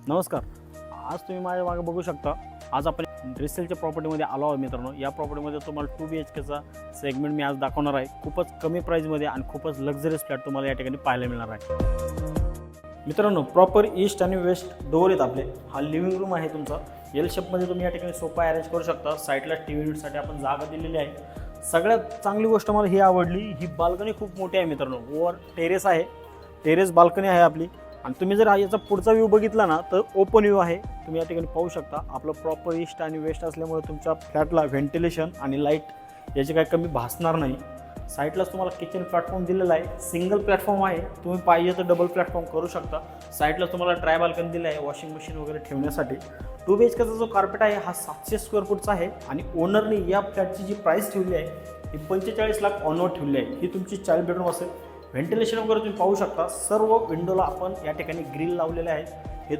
नमस्कार. आज तुम्ही माझ्या मागे बघू शकता. आज आपण रिसेलच्या प्रॉपर्टीमध्ये आलो आहोत मित्रांनो. या प्रॉपर्टीमध्ये तुम्हाला 2 BHKचा सेगमेंट मी आज दाखवणार आहे. खूपच कमी प्राईजमध्ये आणि खूपच लक्झरियस फ्लॅट तुम्हाला या ठिकाणी पाहायला मिळणार आहे. मित्रांनो, प्रॉपर ईस्ट आणि वेस्ट डोअर आहेत आपले. हा लिव्हिंग रूम आहे तुमचा. एल शेपमध्ये तुम्ही या ठिकाणी सोफा अरेंज करू शकता. साईडला TV युनिटसाठी आपण जागा दिलेली आहे. सगळ्यात चांगली गोष्ट मला ही आवडली, ही बाल्कनी खूप मोठी आहे मित्रांनो. वर टेरेस आहे, टेरेस बाल्कनी आहे आपली. आणि तुम्ही जर याचा पुढचा व्ह्यू बघितला ना तर ओपन व्ह्यू आहे. तुम्ही या ठिकाणी पाहू शकता. आपलं प्रॉपर ईस्ट आणि वेस्ट असल्यामुळे तुमच्या फ्लॅटला व्हेंटिलेशन आणि लाईट याची काही कमी भासणार नाही. साईडलाच तुम्हाला किचन प्लॅटफॉर्म दिलेला आहे. सिंगल प्लॅटफॉर्म आहे. तुम्ही पाहिजे तर डबल प्लॅटफॉर्म करू शकता. साईडला तुम्हाला ड्राय बाल्कनी दिला आहे वॉशिंग मशीन वगैरे ठेवण्यासाठी. 2 BHKचा जो कार्पेट आहे हा 700 स्क्वेअर फूटचा आहे. आणि ओनरने या फ्लॅटची जी प्राईस ठेवली आहे ही 45 लाख ऑनवर ठेवली आहे. ही तुमची चाइल्ड बेडरूम असेल. व्हेंटिलेशन वगैरे तुम्ही पाहू शकता. सर्व विंडोला आपण या ठिकाणी ग्रिल लावलेले आहेत. हे